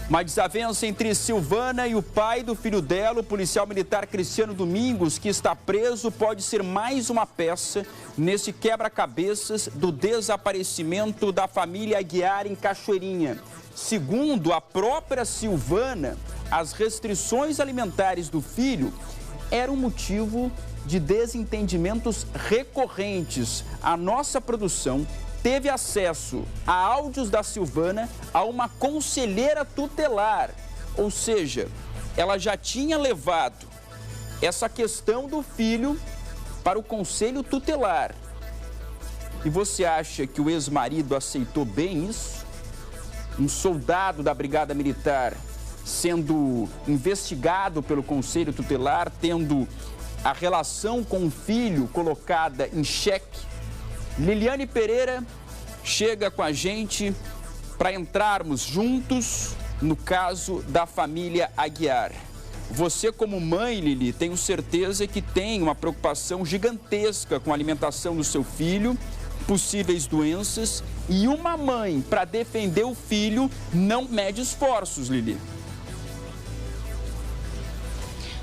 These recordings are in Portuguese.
Uma desavença entre Silvana e o pai do filho dela, o policial militar Cristiano Domingos, que está preso, pode ser mais uma peça nesse quebra-cabeças do desaparecimento da família Aguiar em Cachoeirinha. Segundo a própria Silvana, as restrições alimentares do filho eram motivo de desentendimentos recorrentes. A nossa produção teve acesso a áudios da Silvana a uma conselheira tutelar, ou seja, ela já tinha levado essa questão do filho para o conselho tutelar. E você acha que o ex-marido aceitou bem isso? Um soldado da Brigada Militar sendo investigado pelo conselho tutelar, tendo a relação com o filho colocada em xeque. Liliane Pereira chega com a gente para entrarmos juntos no caso da família Aguiar. Você, como mãe, Lili, tenho certeza que tem uma preocupação gigantesca com a alimentação do seu filho, possíveis doenças, e uma mãe, para defender o filho, não mede esforços, Lili.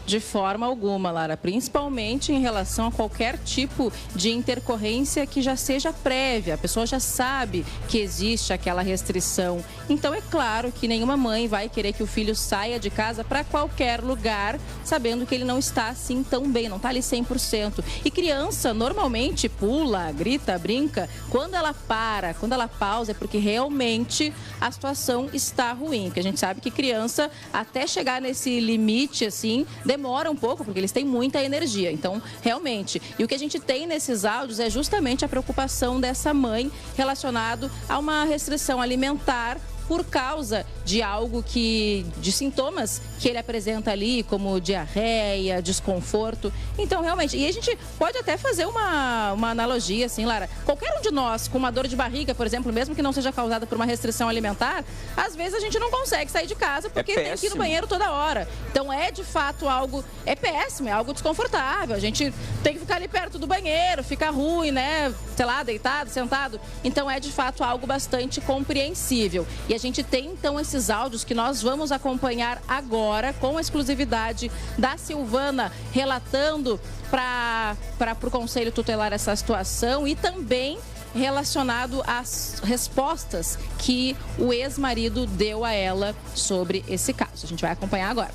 De forma alguma, Lara, principalmente em relação a qualquer tipo de intercorrência que já seja prévia. A pessoa já sabe que existe aquela restrição. Então, é claro que nenhuma mãe vai querer que o filho saia de casa para qualquer lugar, sabendo que ele não está assim tão bem, não está ali 100%. E criança normalmente pula, grita, brinca. Quando ela para, quando ela pausa, é porque realmente a situação está ruim. Porque a gente sabe que criança, até chegar nesse limite, assim, demora um pouco, porque eles têm muita energia. Então, realmente, e o que a gente tem nesses áudios é justamente a preocupação dessa mãe relacionado a uma restrição alimentar por causa de algo de sintomas que ele apresenta ali, como diarreia, desconforto. Então, realmente, e a gente pode até fazer uma analogia, assim, Lara. Qualquer um de nós com uma dor de barriga, por exemplo, mesmo que não seja causada por uma restrição alimentar, às vezes a gente não consegue sair de casa porque tem que ir no banheiro toda hora. Então, é de fato algo, é péssimo, é algo desconfortável. A gente tem que ficar ali perto do banheiro, fica ruim, né? Sei lá, deitado, sentado. Então, é de fato algo bastante compreensível. E a gente tem, então, esses áudios que nós vamos acompanhar agora com a exclusividade da Silvana, relatando para o Conselho Tutelar essa situação e também relacionado às respostas que o ex-marido deu a ela sobre esse caso. A gente vai acompanhar agora.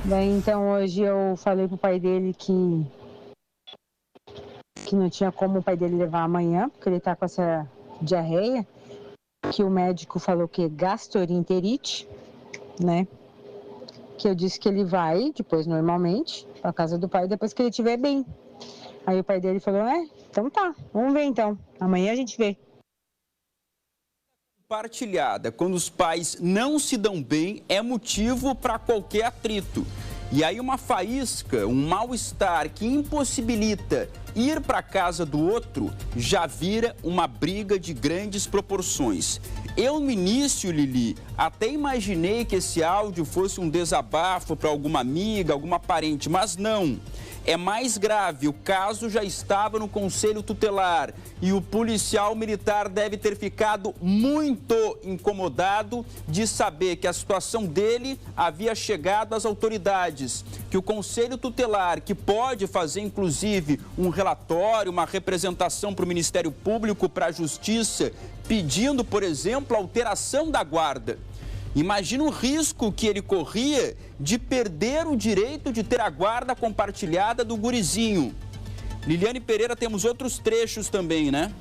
Daí, então, hoje eu falei pro pai dele que não tinha como o pai dele levar amanhã, porque ele tá com essa diarreia, que o médico falou que é gastroenterite, né? Que eu disse que ele vai, depois normalmente, para casa do pai, depois que ele estiver bem. Aí o pai dele falou, então tá, vamos ver então, amanhã a gente vê. Compartilhada, quando os pais não se dão bem, é motivo para qualquer atrito. E aí uma faísca, um mal-estar que impossibilita ir para a casa do outro, já vira uma briga de grandes proporções. Eu, no início, Lili, até imaginei que esse áudio fosse um desabafo para alguma amiga, alguma parente, mas não. É mais grave, o caso já estava no Conselho Tutelar e o policial militar deve ter ficado muito incomodado de saber que a situação dele havia chegado às autoridades, que o Conselho Tutelar, que pode fazer inclusive um relatório, uma representação para o Ministério Público, para a Justiça, pedindo, por exemplo, a alteração da guarda. Imagina o risco que ele corria de perder o direito de ter a guarda compartilhada do gurizinho. Liliane Pereira, temos outros trechos também, né?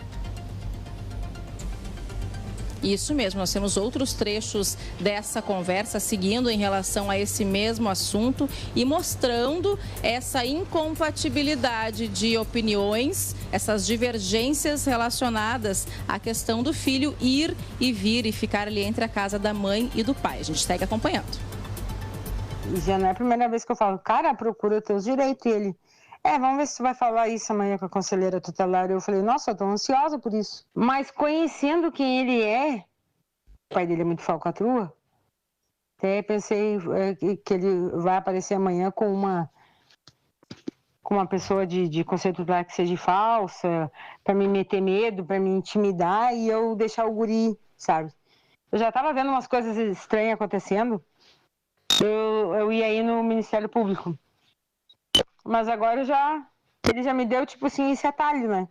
Isso mesmo, nós temos outros trechos dessa conversa seguindo em relação a esse mesmo assunto e mostrando essa incompatibilidade de opiniões, essas divergências relacionadas à questão do filho ir e vir e ficar ali entre a casa da mãe e do pai. A gente segue acompanhando. Já não é a primeira vez que eu falo, cara, procura os teus direitos. E ele, vamos ver se tu vai falar isso amanhã com a conselheira tutelar. Eu falei, nossa, eu tô ansiosa por isso. Mas conhecendo quem ele é, o pai dele é muito falcatrua, até pensei que ele vai aparecer amanhã com uma pessoa de conselho tutelar que seja falsa, para me meter medo, para me intimidar e eu deixar o guri, sabe? eu já estava vendo umas coisas estranhas acontecendo, eu ia ir no Ministério Público. Mas agora ele já me deu, tipo assim, esse atalho, né?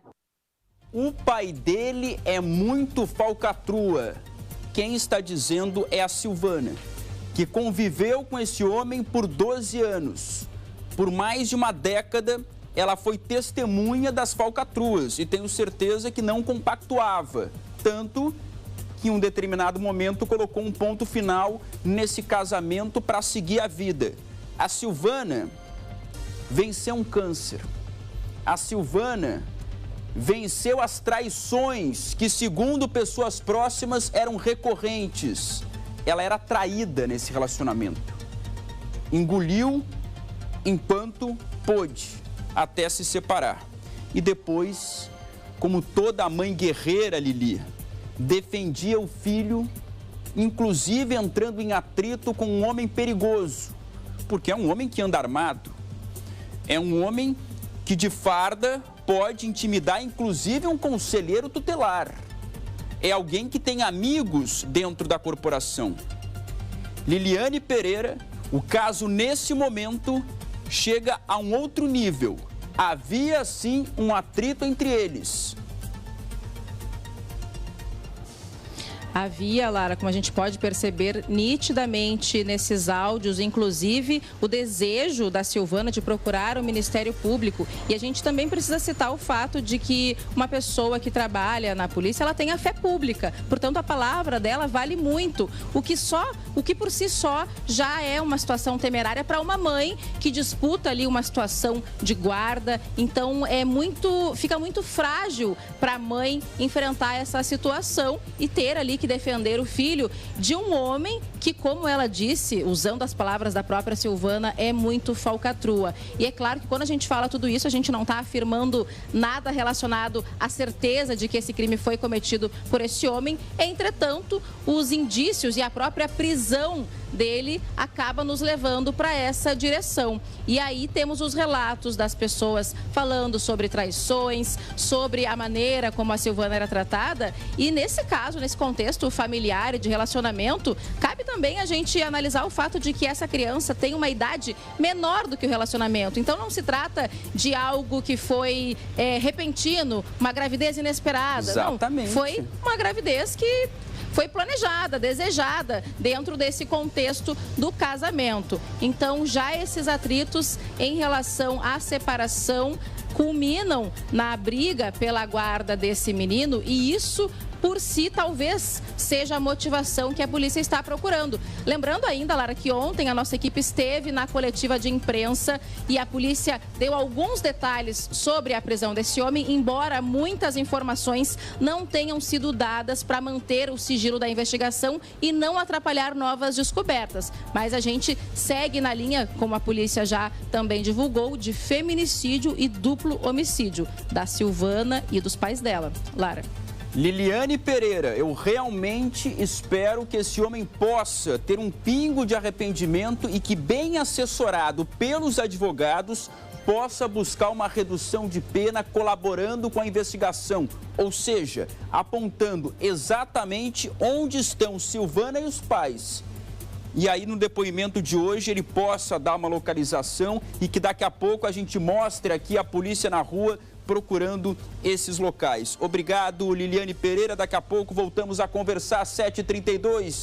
O pai dele é muito falcatrua. Quem está dizendo é a Silvana, que conviveu com esse homem por 12 anos. Por mais de uma década, ela foi testemunha das falcatruas e tenho certeza que não compactuava. Tanto que em um determinado momento colocou um ponto final nesse casamento para seguir a vida. A Silvana venceu um câncer. A Silvana venceu as traições que, segundo pessoas próximas, eram recorrentes. Ela era traída nesse relacionamento. Engoliu enquanto pôde, até se separar. E depois, como toda mãe guerreira, Lili, defendia o filho, inclusive entrando em atrito com um homem perigoso, porque é um homem que anda armado. É um homem que de farda pode intimidar inclusive um conselheiro tutelar. É alguém que tem amigos dentro da corporação. Liliane Pereira, o caso nesse momento chega a um outro nível. Havia sim um atrito entre eles. Havia, Lara, como a gente pode perceber nitidamente nesses áudios, inclusive o desejo da Silvana de procurar o Ministério Público. E a gente também precisa citar o fato de que uma pessoa que trabalha na polícia, ela tem a fé pública. Portanto, a palavra dela vale muito. O que por si só já é uma situação temerária para uma mãe que disputa ali uma situação de guarda. Então, fica muito frágil para a mãe enfrentar essa situação e ter ali que defender o filho de um homem que, como ela disse, usando as palavras da própria Silvana, é muito falcatrua. E é claro que quando a gente fala tudo isso, a gente não está afirmando nada relacionado à certeza de que esse crime foi cometido por esse homem. Entretanto, os indícios e a própria prisão dele acaba nos levando para essa direção. E aí temos os relatos das pessoas falando sobre traições, sobre a maneira como a Silvana era tratada. E nesse caso, nesse contexto familiar e de relacionamento, cabe também a gente analisar o fato de que essa criança tem uma idade menor do que o relacionamento. Então não se trata de algo que foi repentino, uma gravidez inesperada. Exatamente. Não, foi uma gravidez que foi planejada, desejada dentro desse contexto do casamento. Então, já esses atritos em relação à separação culminam na briga pela guarda desse menino e isso por si talvez seja a motivação que a polícia está procurando. Lembrando ainda, Lara, que ontem a nossa equipe esteve na coletiva de imprensa e a polícia deu alguns detalhes sobre a prisão desse homem, embora muitas informações não tenham sido dadas para manter o sigilo da investigação e não atrapalhar novas descobertas. Mas a gente segue na linha, como a polícia já também divulgou, de feminicídio e duplo homicídio da Silvana e dos pais dela. Lara. Liliane Pereira, eu realmente espero que esse homem possa ter um pingo de arrependimento e que, bem assessorado pelos advogados, possa buscar uma redução de pena colaborando com a investigação, ou seja, apontando exatamente onde estão Silvana e os pais. E aí, no depoimento de hoje, ele possa dar uma localização e que daqui a pouco a gente mostre aqui a polícia na rua procurando esses locais. Obrigado, Liliane Pereira. Daqui a pouco voltamos a conversar às 7h32.